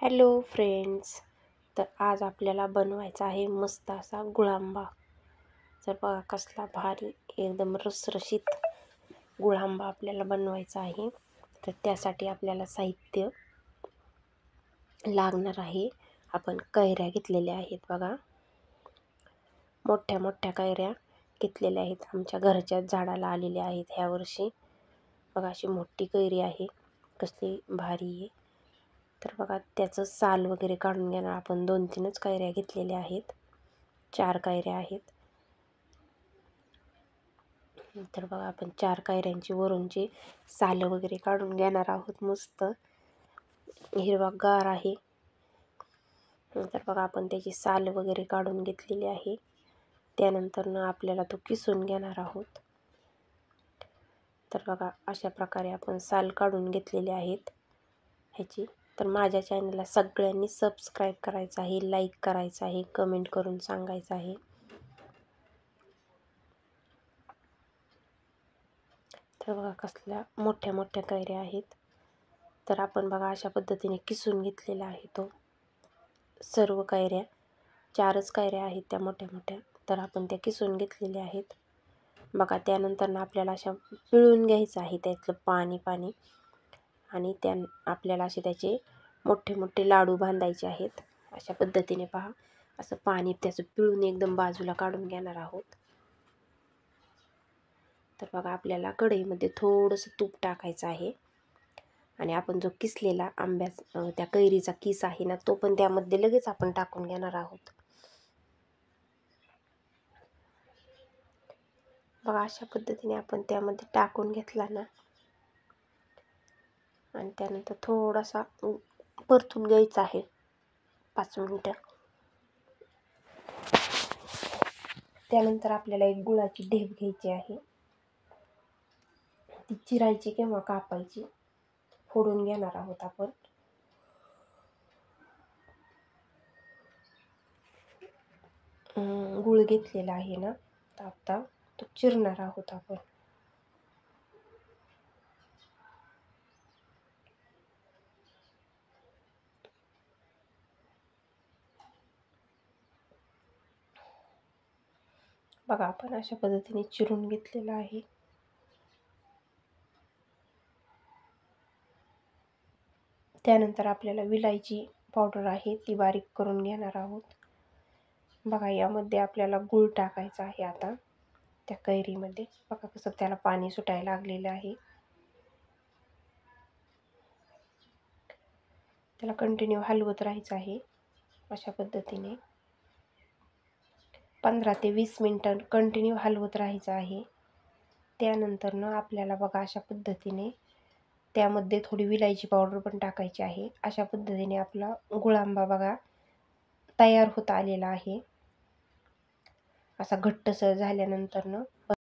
Hello friends. तर आज आपल्याला बनवायचा आहे मस्त असा गुळांबा. तर बघा कसला भारी एकदम रसरशीत गुळांबा आपल्याला बनवायचा आहे. तर त्यासाठी आपल्याला साहित्य लागणार आहे. आपण कैऱ्या घेतलेल्या आहेत बघा, मोठ्या मोठ्या कैऱ्या घेतलेल्या आहेत. आमच्या घरच्या झाडाला आलेल्या आहेत ह्या वर्षी. बघा अशी मोठी कैरी आहे, कसली भारी आहे. तर बघा त्याचं साल वगैरे काढून घेणार आपण. 2-3च कैऱ्या घेतलेल्या आहेत, 4 कैऱ्या आहेत. तर बघा आपण 4 कैऱ्यांची वरूनची साल वगैरे काढून घेणार आहोत. मस्त हिरवागार आहे. तर बघा आपण त्याची साल वगैरे काढून घेतलेली आहे. त्यानंतर आपल्याला तो किसून घेणार आहोत. तर बघा अशा प्रकारे आपण साल काढून घेतलेले आहेत ह्याची. तर माझ्या चॅनलला सगळ्यांनी सबस्क्राईब करायचं आहे, लाईक करायचं आहे, कमेंट करून सांगायचं आहे. तर बघा कसल्या मोठ्या मोठ्या कैऱ्या आहेत. तर आपण बघा अशा पद्धतीने किसून घेतलेला आहे तो सर्व कैऱ्या. 4च कैऱ्या आहेत त्या मोठ्या मोठ्या. तर आपण त्या किसून घेतलेल्या आहेत बघा. त्यानंतर आपल्याला अशा पिळून घ्यायचं आहे त्यातलं पाणी आणि आपल्याला असे त्याचे मोठे मोठे लाडू बांधायचे आहेत. अशा पद्धतीने पहा, असं पाणी त्याचं पिळून एकदम बाजूला काढून घेणार आहोत. तर बघा आपल्याला कढईमध्ये थोडंसं तूप टाकायचं आहे आणि आपण जो किसलेला त्या कैरीचा किस आहे ना, तो पण त्यामध्ये लगेच आपण टाकून घेणार आहोत. बघा अशा पद्धतीने आपण त्यामध्ये टाकून घेतला ना, आणि त्यानंतर थोडासा परतून घ्यायचा आहे 5 मिनिटं. त्यानंतर आपल्याला एक गुळाची ढेप घ्यायची आहे. ती चिरायची किंवा कापायची, फोडून घेणार आहोत आपण. गुळ घेतलेला आहे ना, आता तो चिरणार आहोत आपण. बघा आपण अशा पद्धतीने चिरून घेतलेला आहे. त्यानंतर आपल्याला विलायची पावडर आहे ती बारीक करून घेणार आहोत. बघा यामध्ये आपल्याला गूळ टाकायचा आहे आता त्या कैरीमध्ये. बघा कसं त्याला पाणी सुटायला लागलेलं आहे. त्याला कंटिन्यू हलवत राहायचं आहे अशा पद्धतीने. 15 ते 20 मिनिटं कंटिन्यू हलवत राहायचं आहे. त्यानंतर आपल्याला बघा अशा पद्धतीने त्यामध्ये थोडी विलायची पावडर पण टाकायची आहे. अशा पद्धतीने आपला गुळांबा बघा तयार होत आलेला आहे. असा घट्टसर झाल्यानंतर